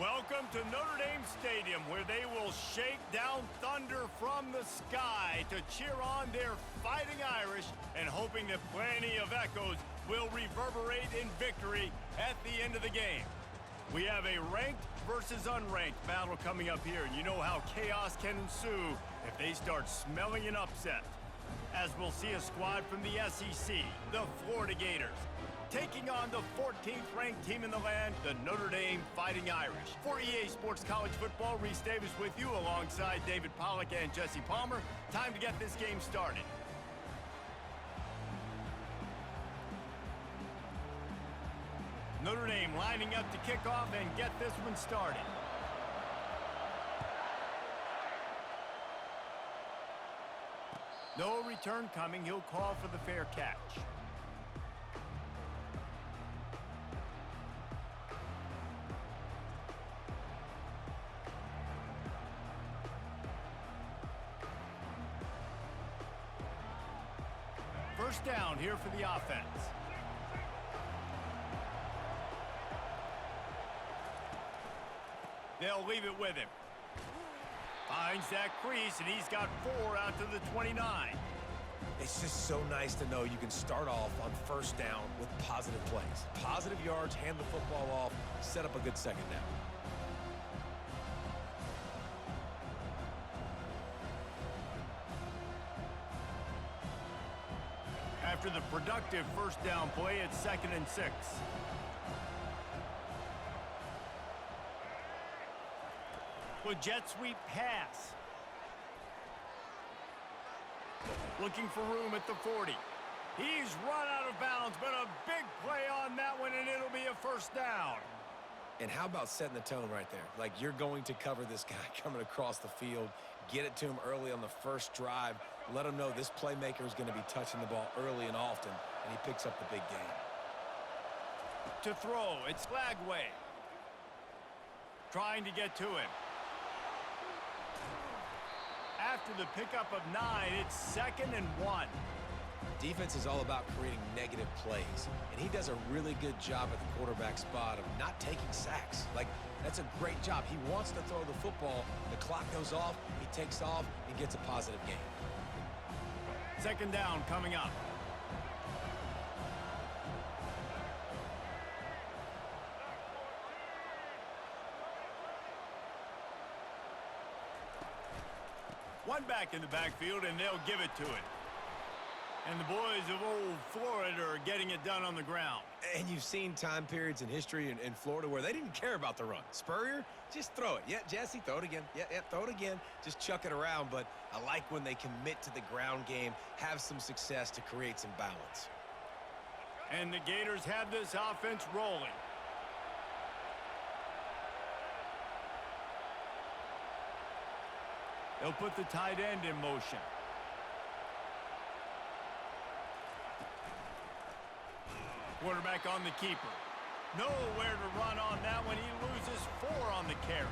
Welcome to Notre Dame Stadium, where they will shake down thunder from the sky to cheer on their Fighting Irish and hoping that plenty of echoes will reverberate in victory at the end of the game. We have a ranked versus unranked battle coming up here, and you know how chaos can ensue if they start smelling an upset. As we'll see a squad from the SEC, the Florida Gators, taking on the 14th ranked team in the land, the Notre Dame Fighting Irish. For EA Sports College Football, Reese Davis with you alongside David Pollack and Jesse Palmer. Time to get this game started. Notre Dame lining up to kick off and get this one started. No return coming. He'll call for the fair catch. First down here for the offense. They'll leave it with him. Finds that crease, and he's got 4 out to the 29. It's just so nice to know you can start off on first down with positive plays. Positive yards, hand the football off, set up a good second down. After the productive first down play, it's 2nd and 6. With jet sweep pass. Looking for room at the 40. He's run out of bounds, but a big play on that one, and it'll be a first down. And how about setting the tone right there? Like, you're going to cover this guy coming across the field, get it to him early on the first drive, let him know this playmaker is going to be touching the ball early and often, and he picks up the big gain. To throw, it's Lagway. Trying to get to him. After the pickup of 9, it's 2nd and 1. Defense is all about creating negative plays, and he does a really good job at the quarterback spot of not taking sacks. Like, that's a great job. He wants to throw the football. The clock goes off, he takes off, and gets a positive gain. 2nd down coming up. One back in the backfield, and they'll give it to it. And the boys of old Florida are getting it done on the ground. And you've seen time periods in history in Florida where they didn't care about the run. Spurrier, just throw it. Yeah, Jesse, throw it again. Yeah, throw it again. Just chuck it around. But I like when they commit to the ground game, have some success to create some balance. And the Gators have this offense rolling. They'll put the tight end in motion. Quarterback on the keeper. Nowhere to run on that one. He loses 4 on the carry.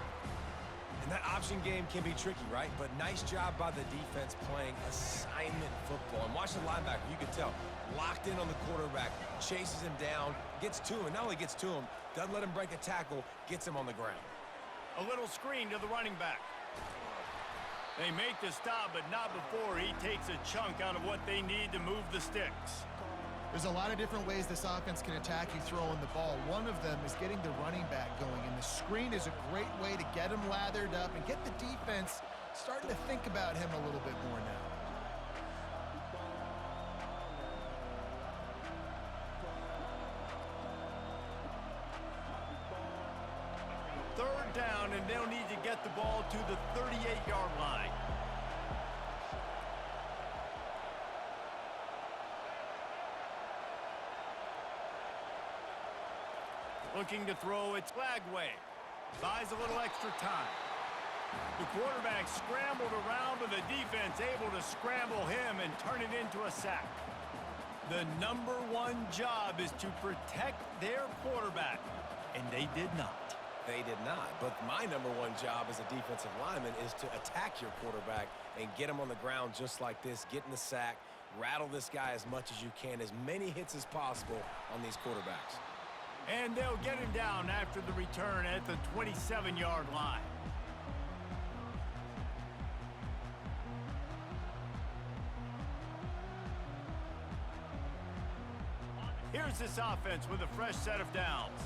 And that option game can be tricky, right? But nice job by the defense playing assignment football. And watch the linebacker. You can tell. Locked in on the quarterback. Chases him down. Gets to him. Not only gets to him, doesn't let him break a tackle. Gets him on the ground. A little screen to the running back. They make the stop, but not before he takes a chunk out of what they need to move the sticks. There's a lot of different ways this offense can attack you throwing the ball. One of them is getting the running back going, and the screen is a great way to get him lathered up and get the defense starting to think about him a little bit more now. Third down, and they'll need to get the ball to the 38-yard line. Looking to throw, it's Lagway. Buys a little extra time. The quarterback scrambled around, but the defense able to scramble him and turn it into a sack. The #1 job is to protect their quarterback, and they did not. They did not. But my #1 job as a defensive lineman is to attack your quarterback and get him on the ground just like this, get in the sack, rattle this guy as much as you can, as many hits as possible on these quarterbacks. And they'll get him down after the return at the 27-yard line. Here's this offense with a fresh set of downs.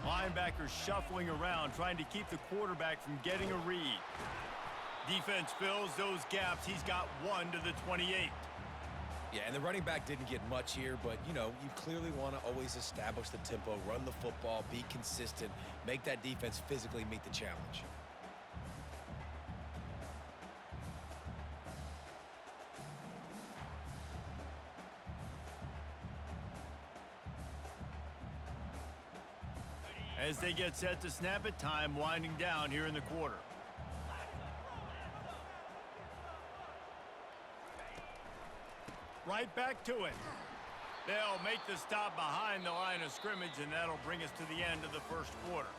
Linebackers shuffling around, trying to keep the quarterback from getting a read. Defense fills those gaps. He's got 1 to the 28. Yeah, and the running back didn't get much here, but, you know, you clearly want to always establish the tempo, run the football, be consistent, make that defense physically meet the challenge. As they get set to snap it, time winding down here in the quarter. Right back to it. They'll make the stop behind the line of scrimmage, and that'll bring us to the end of the first quarter.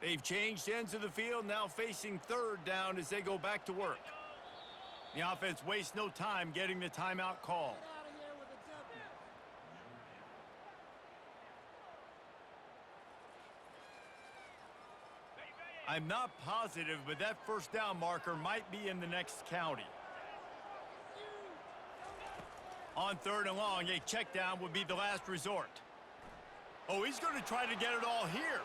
They've changed ends of the field, now facing third down as they go back to work. The offense wastes no time getting the timeout call. I'm not positive, but that first down marker might be in the next county. On 3rd and long, a check down would be the last resort. Oh, he's going to try to get it all here.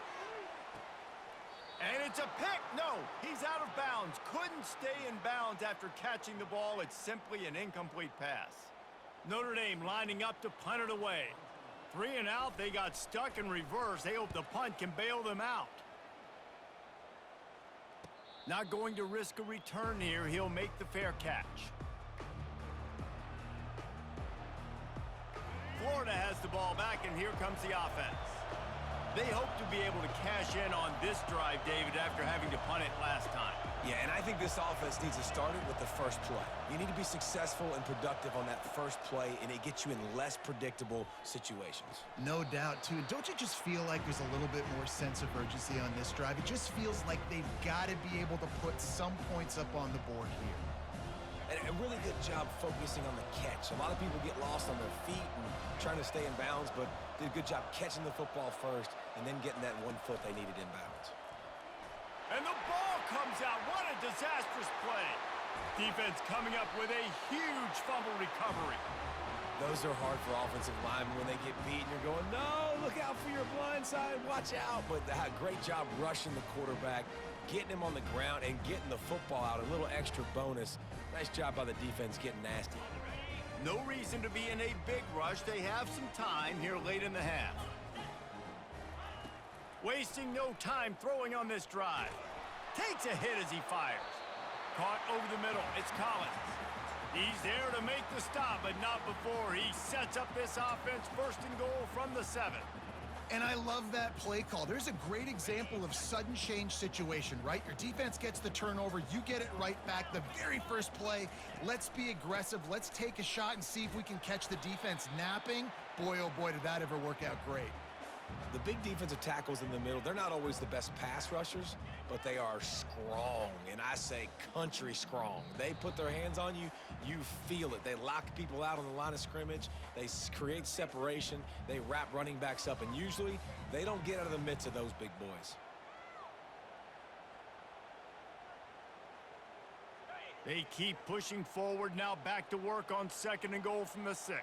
And it's a pick. No, he's out of bounds. Couldn't stay in bounds after catching the ball. It's simply an incomplete pass. Notre Dame lining up to punt it away. 3 and out. They got stuck in reverse. They hope the punt can bail them out. Not going to risk a return here. He'll make the fair catch. Florida has the ball back, and here comes the offense. They hope to be able to cash in on this drive, David, after having to punt it last time. Yeah, and I think this offense needs to start it with the first play. You need to be successful and productive on that first play, and it gets you in less predictable situations. No doubt, too. Don't you just feel like there's a little bit more sense of urgency on this drive? It just feels like they've got to be able to put some points up on the board here. And a really good job focusing on the catch. A lot of people get lost on their feet and trying to stay in bounds, but did a good job catching the football first and then getting that 1 foot they needed in bounds. And the ball comes out. What a disastrous play. Defense coming up with a huge fumble recovery. Those are hard for offensive linemen when they get beat and you're going, no, look out for your blind side, watch out. But great job rushing the quarterback, getting him on the ground and getting the football out. A little extra bonus. Nice job by the defense getting nasty. No reason to be in a big rush. They have some time here late in the half. Wasting no time throwing on this drive. Takes a hit as he fires. Caught over the middle. It's Collins. He's there to make the stop, but not before he sets up this offense 1st and goal from the 7. And I love that play call. There's a great example of sudden change situation, right? Your defense gets the turnover, you get it right back. The very first play, let's be aggressive. Let's take a shot and see if we can catch the defense napping. Boy, oh boy, did that ever work out great. The big defensive tackles in the middle, they're not always the best pass rushers, but they are strong, and I say country strong. They put their hands on you, you feel it. They lock people out on the line of scrimmage. They create separation. They wrap running backs up, and usually they don't get out of the midst of those big boys. They keep pushing forward, now back to work on 2nd and goal from the 6.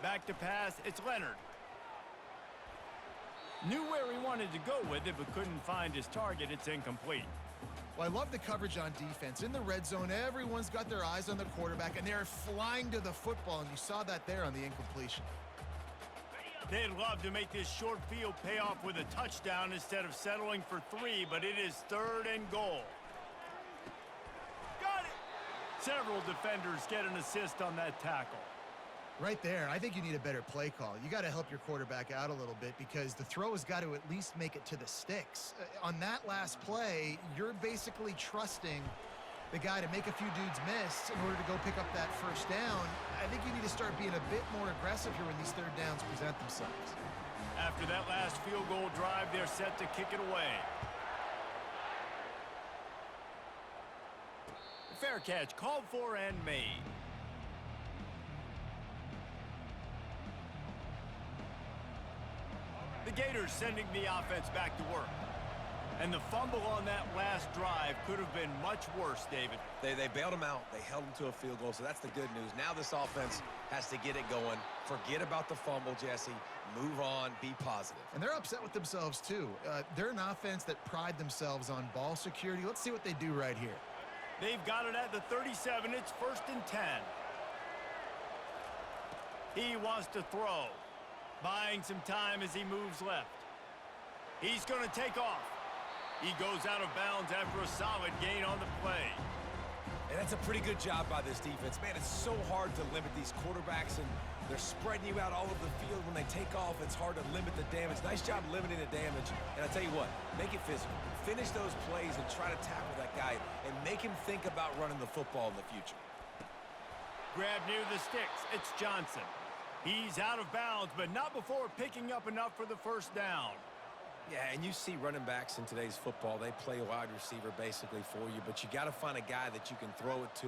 Back to pass, it's Leonard. Knew where he wanted to go with it, but couldn't find his target. It's incomplete. Well, I love the coverage on defense. In the red zone, everyone's got their eyes on the quarterback, and they're flying to the football, and you saw that there on the incompletion. They'd love to make this short field pay off with a touchdown instead of settling for 3, but it is 3rd and goal. Got it! Several defenders get an assist on that tackle. Right there, I think you need a better play call. You got to help your quarterback out a little bit because the throw has got to at least make it to the sticks. On that last play, you're basically trusting the guy to make a few dudes miss in order to go pick up that first down. I think you need to start being a bit more aggressive here when these third downs present themselves. After that last field goal drive, they're set to kick it away. Fair catch, called for and made. The Gators sending the offense back to work. And the fumble on that last drive could have been much worse, David. They bailed him out. They held him to a field goal, so that's the good news. Now this offense has to get it going. Forget about the fumble, Jesse. Move on. Be positive. And they're upset with themselves, too. They're an offense that pride themselves on ball security. Let's see what they do right here. They've got it at the 37. It's 1st and 10. He wants to throw. Buying some time as he moves left. He's going to take off. He goes out of bounds after a solid gain on the play. And that's a pretty good job by this defense. Man, it's so hard to limit these quarterbacks, and they're spreading you out all over the field. When they take off, it's hard to limit the damage. Nice job limiting the damage. And I'll tell you what, make it physical. Finish those plays and try to tackle that guy and make him think about running the football in the future. Grab near the sticks. It's Johnson. He's out of bounds, but not before picking up enough for the first down. Yeah, and you see running backs in today's football, they play a wide receiver basically for you, but you got to find a guy that you can throw it to,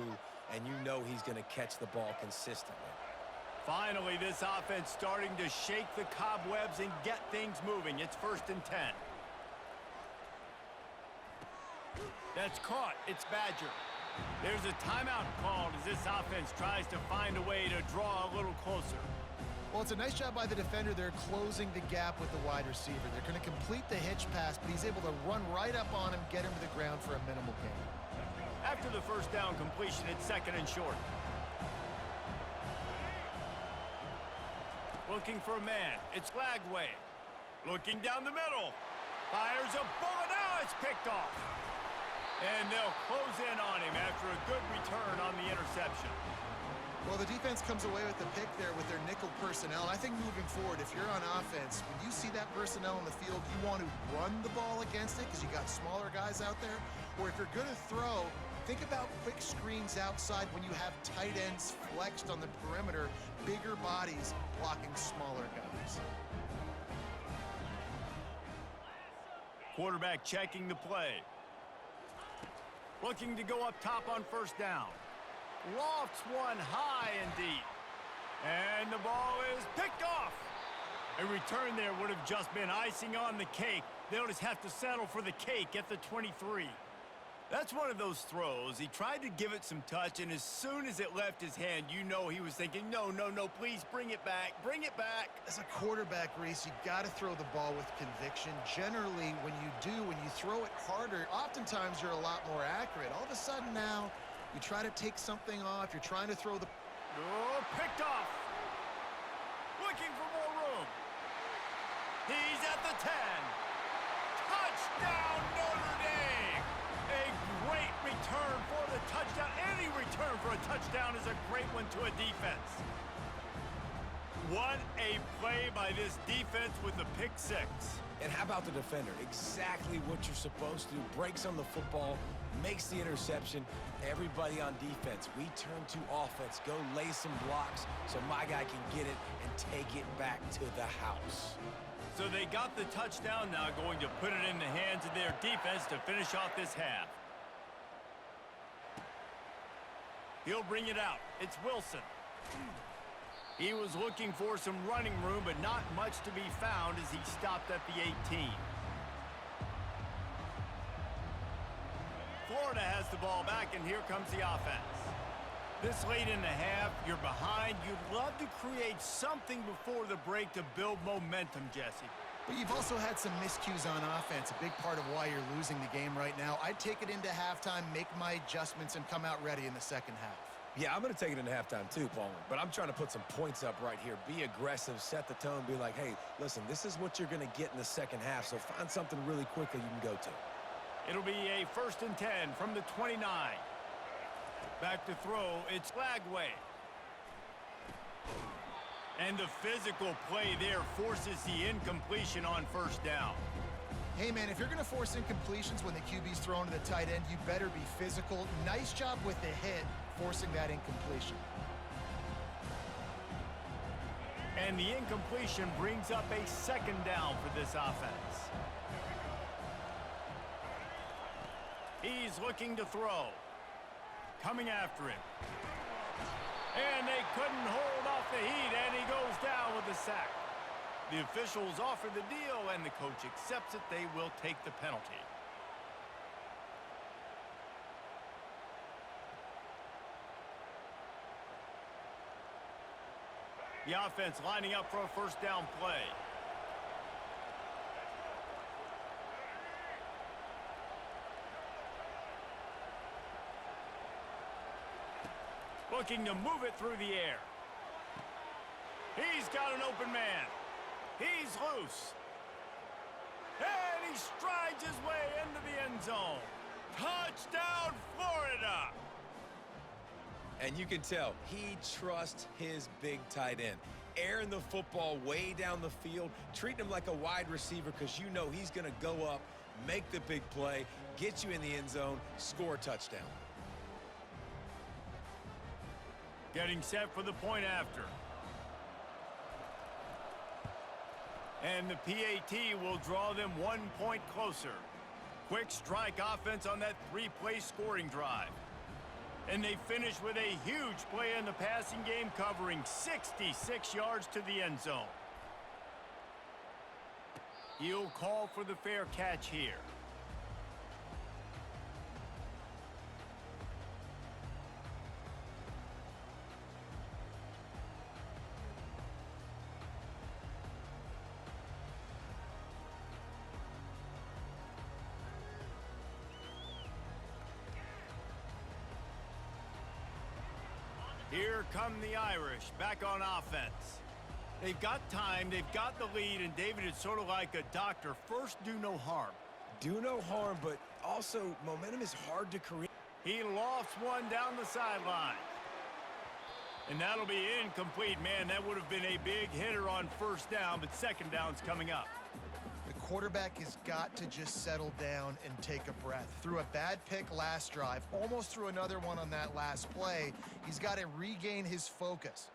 and you know he's going to catch the ball consistently. Finally, this offense starting to shake the cobwebs and get things moving. It's 1st and 10. That's caught. It's Badger. There's a timeout called as this offense tries to find a way to draw a little closer. Well, it's a nice job by the defender. They're closing the gap with the wide receiver. They're going to complete the hitch pass, but he's able to run right up on him, get him to the ground for a minimal gain. After the first down completion, it's 2nd and short. Looking for a man. It's Lagway. Looking down the middle. Fires a bullet. Now it's picked off. And they'll close in on him after a good return on the interception. Well, the defense comes away with the pick there with their nickel personnel. I think moving forward, if you're on offense, when you see that personnel on the field, you want to run the ball against it because you got smaller guys out there. Or if you're going to throw, think about quick screens outside when you have tight ends flexed on the perimeter, bigger bodies blocking smaller guys. Quarterback checking the play. Looking to go up top on first down. Lofts one high and deep. And the ball is picked off. A return there would have just been icing on the cake. They'll just have to settle for the cake at the 23. That's one of those throws. He tried to give it some touch, and as soon as it left his hand, you know he was thinking, no, please bring it back, bring it back. As a quarterback, Reese, you got to throw the ball with conviction. Generally, when you throw it harder, oftentimes you're a lot more accurate. All of a sudden now, you try to take something off. You're trying to throw the... Oh, picked off. Looking for more room. He's at the 10. Touchdown, Notre Dame. A great return for the touchdown. Any return for a touchdown is a great one to a defense. What a play by this defense with the pick six. And how about the defender? Exactly what you're supposed to do. Breaks on the football, makes the interception. Everybody on defense, we turn to offense. Go lay some blocks so my guy can get it and take it back to the house. So they got the touchdown, now going to put it in the hands of their defense to finish off this half. He'll bring it out. It's Wilson. He was looking for some running room, but not much to be found as he stopped at the 18. Florida has the ball back, and here comes the offense. This late in the half, you're behind. You'd love to create something before the break to build momentum, Jesse. But you've also had some miscues on offense, a big part of why you're losing the game right now. I'd take it into halftime, make my adjustments, and come out ready in the second half. Yeah, I'm going to take it into halftime too, Palmer. But I'm trying to put some points up right here. Be aggressive, set the tone, be like, hey, listen, this is what you're going to get in the second half, so find something really quickly you can go to. It'll be a 1st and 10 from the 29. Back to throw, it's Lagway. And the physical play there forces the incompletion on first down. Hey, man, if you're going to force incompletions when the QB's thrown to the tight end, you better be physical. Nice job with the hit, forcing that incompletion. And the incompletion brings up a second down for this offense. He's looking to throw. Coming after him. And they couldn't hold off the heat, and he goes down with a sack. The officials offer the deal, and the coach accepts it. They will take the penalty. The offense lining up for a first down play. Looking to move it through the air. He's got an open man. He's loose. And he strides his way into the end zone. Touchdown, Florida! And you can tell he trusts his big tight end. Airing the football way down the field, treating him like a wide receiver because you know he's going to go up, make the big play, get you in the end zone, score a touchdown. Getting set for the point after. And the PAT will draw them 1 point closer. Quick strike offense on that 3-play scoring drive. And they finish with a huge play in the passing game, covering 66 yards to the end zone. He'll call for the fair catch here. Here come the Irish, back on offense. They've got time, they've got the lead, and David is sort of like a doctor. First, do no harm. Do no harm, but also momentum is hard to create. He lofts one down the sideline. And that'll be incomplete, man. That would have been a big hitter on first down, but second down's coming up. The quarterback has got to just settle down and take a breath. Threw a bad pick last drive, almost threw another one on that last play. He's got to regain his focus.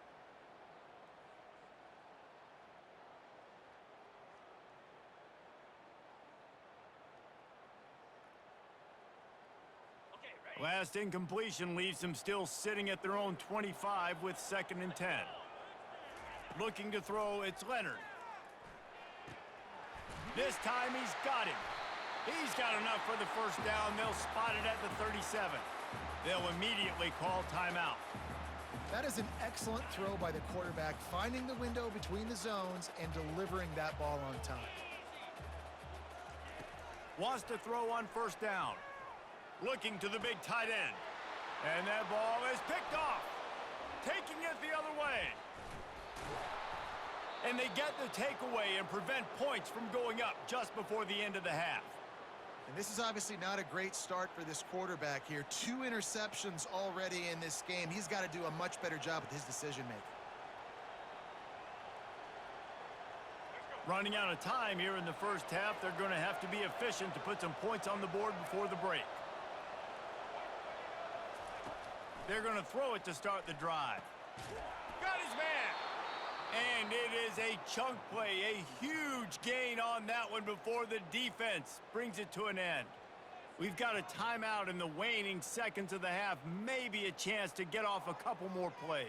Last incompletion leaves them still sitting at their own 25 with 2nd and 10. Looking to throw, it's Leonard. This time he's got him. He's got enough for the first down. They'll spot it at the 37. They'll immediately call timeout. That is an excellent throw by the quarterback, finding the window between the zones and delivering that ball on time. Wants to throw on first down. Looking to the big tight end. And that ball is picked off. Taking it the other way. And they get the takeaway and prevent points from going up just before the end of the half. And this is obviously not a great start for this quarterback here. 2 interceptions already in this game. He's got to do a much better job with his decision-making. Running out of time here in the first half, they're going to have to be efficient to put some points on the board before the break. They're going to throw it to start the drive. Got his man. And it is a chunk play, a huge gain on that one before the defense brings it to an end. We've got a timeout in the waning seconds of the half, maybe a chance to get off a couple more plays.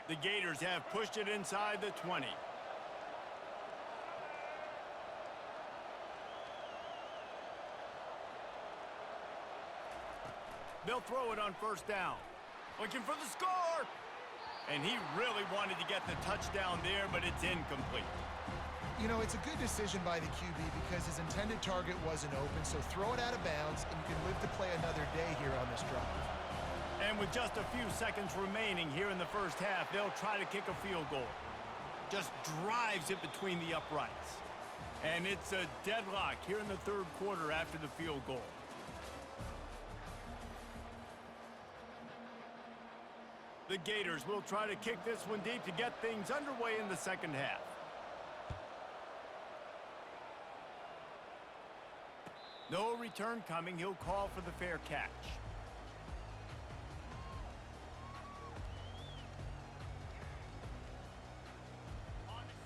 The Gators have pushed it inside the 20. They'll throw it on first down. Looking for the score! And he really wanted to get the touchdown there, but it's incomplete. You know, it's a good decision by the QB because his intended target wasn't open, so throw it out of bounds, and you can live to play another day here on this drive. And with just a few seconds remaining here in the first half, they'll try to kick a field goal. Just drives it between the uprights. And it's a deadlock here in the third quarter after the field goal. The Gators will try to kick this one deep to get things underway in the second half. No return coming. He'll call for the fair catch.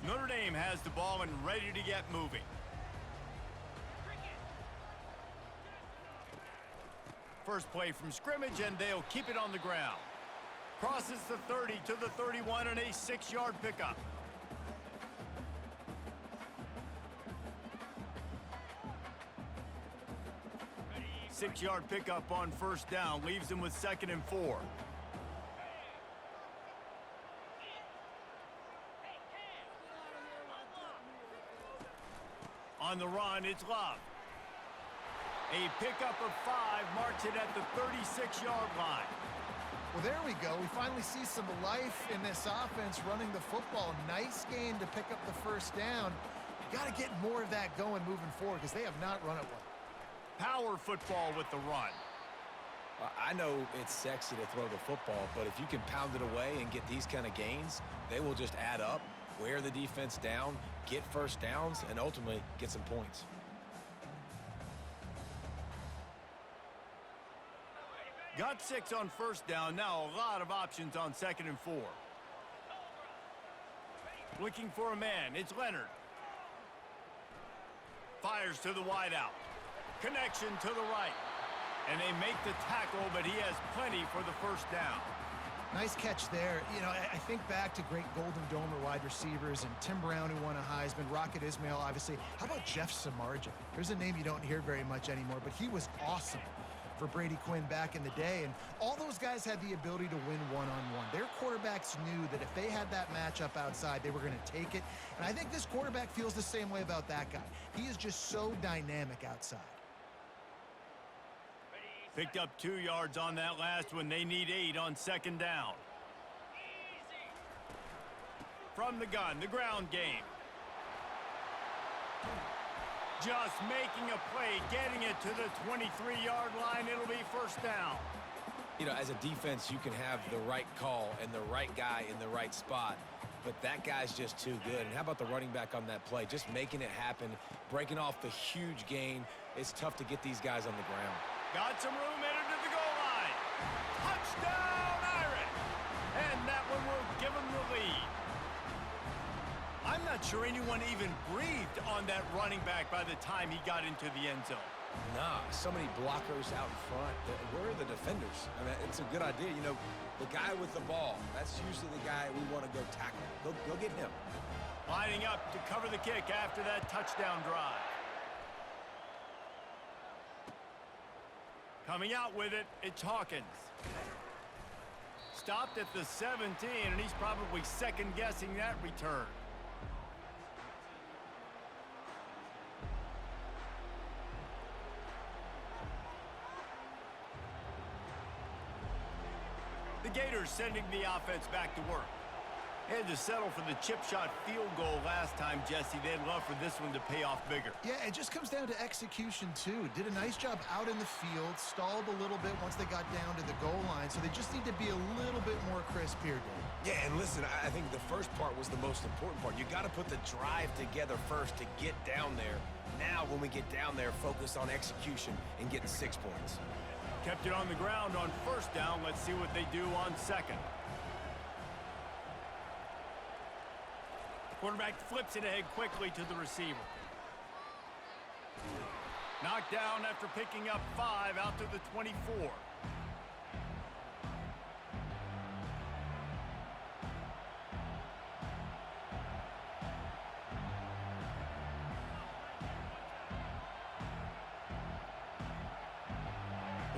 Notre Dame has the ball and ready to get moving. First play from scrimmage, and they'll keep it on the ground. Crosses the 30 to the 31 and a 6-yard pickup. Six-yard pickup on first down leaves them with 2nd and 4. On the run, it's Love. A pickup of 5 marks it at the 36-yard line. Well, there we go. We finally see some life in this offense running the football. Nice game to pick up the first down. You got to get more of that going moving forward because they have not run it well. Power football with the run. I know it's sexy to throw the football, but if you can pound it away and get these kind of gains, they will just add up, wear the defense down, get first downs, and ultimately get some points. Got 6 on first down. Now a lot of options on 2nd and 4. Looking for a man. It's Leonard. Fires to the wideout. Connection to the right. And they make the tackle, but he has plenty for the first down. Nice catch there. You know, I think back to great Golden Domer wide receivers and Tim Brown, who won a Heisman, Rocket Ismail, obviously. How about Jeff Samardzija? There's a name you don't hear very much anymore, but he was awesome for Brady Quinn back in the day, and all those guys had the ability to win one-on-one. Their quarterbacks knew that if they had that matchup outside, they were going to take it, and I think this quarterback feels the same way about that guy. He is just so dynamic outside. Picked up 2 yards on that last one. They need 8 on 2nd down. From the gun, the ground game. Just making a play, getting it to the 23-yard line. It'll be first down. You know, as a defense, you can have the right call and the right guy in the right spot, but that guy's just too good. And how about the running back on that play? Just making it happen, breaking off the huge gain. It's tough to get these guys on the ground. Got some room, entered to the goal line. Touchdown, Irish! And that one will give them the lead. I'm not sure anyone even breathed on that running back by the time he got into the end zone. Nah, so many blockers out in front. Where are the defenders? I mean, it's a good idea. You know, the guy with the ball, that's usually the guy we want to go tackle. Go get him. Lining up to cover the kick after that touchdown drive. Coming out with it, it's Hawkins. Stopped at the 17, and he's probably second-guessing that return. The Gators sending the offense back to work. Had to settle for the chip shot field goal last time, Jesse. They'd love for this one to pay off bigger. Yeah, it just comes down to execution, too. Did a nice job out in the field, stalled a little bit once they got down to the goal line, so they just need to be a little bit more crisp here, Dave. Yeah, and listen, I think the first part was the most important part. You got to put the drive together first to get down there. Now, when we get down there, focus on execution and getting 6 points. Kept it on the ground on first down. Let's see what they do on second. Quarterback flips it ahead quickly to the receiver. Knocked down after picking up 5 out to the 24.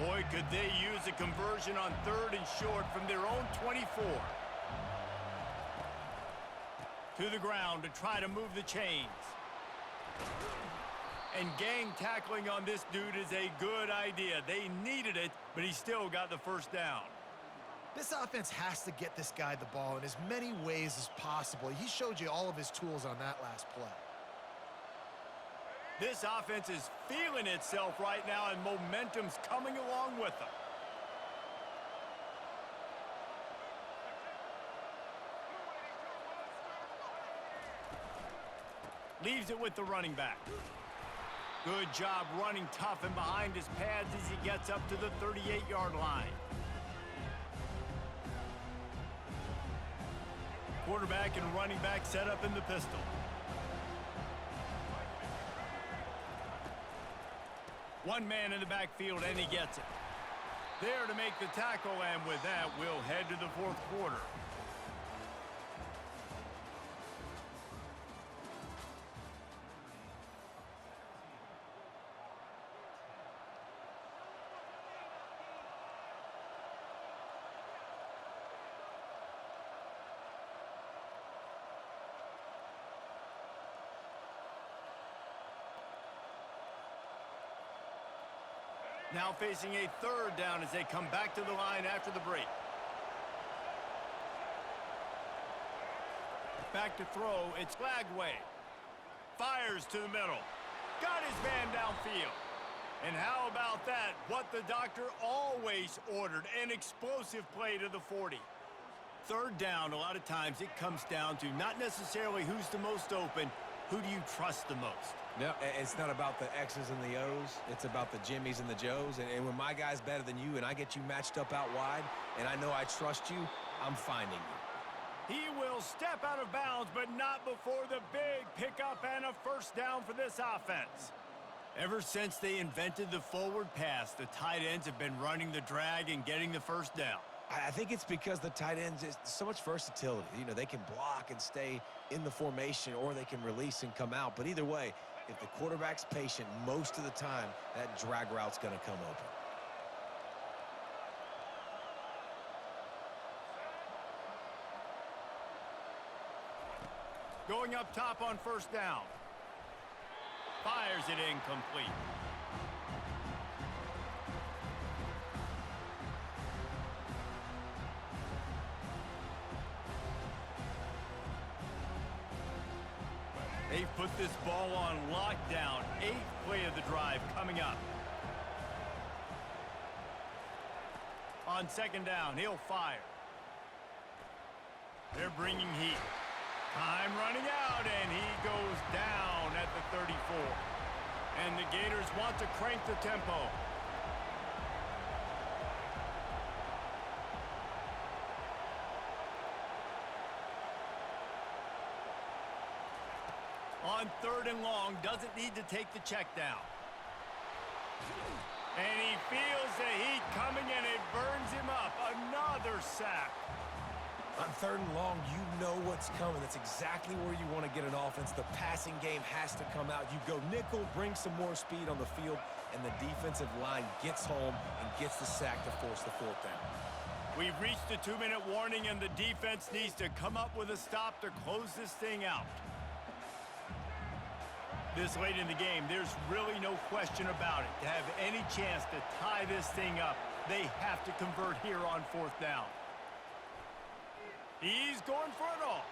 Boy, could they use a conversion on 3rd and short from their own 24. To the ground to try to move the chains. And gang tackling on this dude is a good idea. They needed it, but he still got the first down. This offense has to get this guy the ball in as many ways as possible. He showed you all of his tools on that last play. This offense is feeling itself right now, and momentum's coming along with them. Leaves it with the running back. Good job running tough and behind his pads as he gets up to the 38-yard line. Quarterback and running back set up in the pistol. One man in the backfield, and he gets it. There to make the tackle, and with that, we'll head to the fourth quarter. Now facing a third down as they come back to the line after the break. Back to throw, it's Flagway. Fires to the middle. Got his man downfield. And how about that? What the doctor always ordered, an explosive play to the 40. Third down, a lot of times it comes down to not necessarily who's the most open, who do you trust the most? No, it's not about the X's and the O's. It's about the Jimmies and the Joes. And when my guy's better than you and I get you matched up out wide and I know I trust you, I'm finding you. He will step out of bounds, but not before the big pickup and a first down for this offense. Ever since they invented the forward pass, the tight ends have been running the drag and getting the first down. I think it's because the tight ends is so much versatility. You know, they can block and stay in the formation, or they can release and come out. But either way, if the quarterback's patient most of the time, that drag route's going to come open. Going up top on first down. Fires it incomplete. They've put this ball on lockdown. 8th play of the drive coming up. On second down, he'll fire. They're bringing heat. Time running out, and he goes down at the 34. And the Gators want to crank the tempo. On third and long, doesn't need to take the check down. And he feels the heat coming, and it burns him up. Another sack. On third and long, you know what's coming. That's exactly where you want to get an offense. The passing game has to come out. You go nickel, bring some more speed on the field, and the defensive line gets home and gets the sack to force the fourth down. We've reached the 2-minute warning, and the defense needs to come up with a stop to close this thing out. This late in the game, there's really no question about it. To have any chance to tie this thing up, they have to convert here on fourth down. He's going for it all.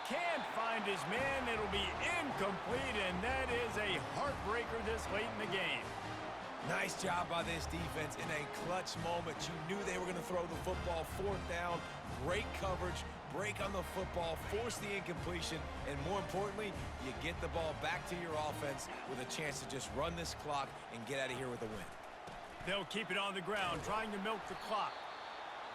Can't find his man. It'll be incomplete, and that is a heartbreaker this late in the game. Nice job by this defense in a clutch moment. You knew they were going to throw the football. Fourth down, great coverage, break on the football, force the incompletion, and more importantly, you get the ball back to your offense with a chance to just run this clock and get out of here with a win. They'll keep it on the ground, trying to milk the clock.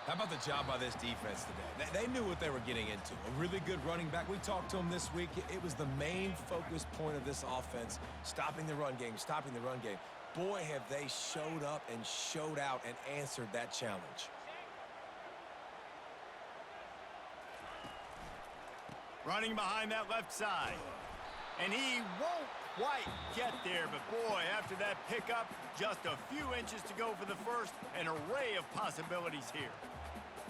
How about the job by this defense today? They knew what they were getting into. A really good running back. We talked to him this week. It was the main focus point of this offense, stopping the run game, stopping the run game. Boy, have they showed up and showed out and answered that challenge. Running behind that left side. And he won't quite get there, but boy, after that pickup, just a few inches to go for the first. An array of possibilities here.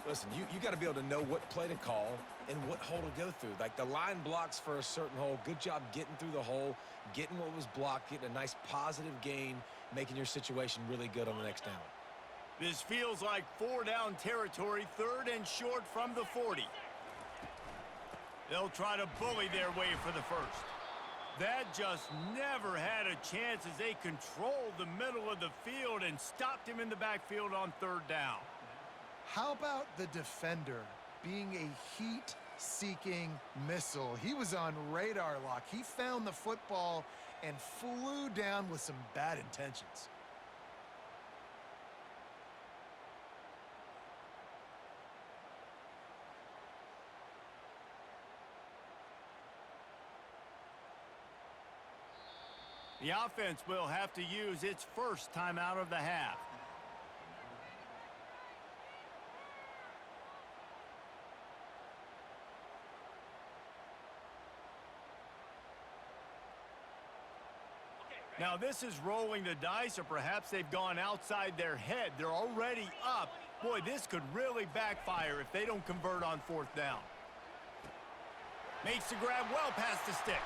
Listen, you got to be able to know what play to call and what hole to go through. Like the line blocks for a certain hole. Good job getting through the hole, getting what was blocked, getting a nice positive gain, making your situation really good on the next down. This feels like 4-down territory, 3rd and short from the 40. They'll try to bully their way for the first. That just never had a chance as they controlled the middle of the field and stopped him in the backfield on 3rd down. How about the defender being a heat-seeking missile? He was on radar lock. He found the football and flew down with some bad intentions. The offense will have to use its first timeout of the half. Now this is rolling the dice, or perhaps they've gone outside their head. They're already up. Boy, this could really backfire if they don't convert on 4th down. Makes the grab well past the sticks.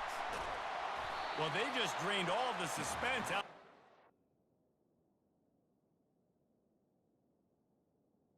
Well, they just drained all of the suspense out.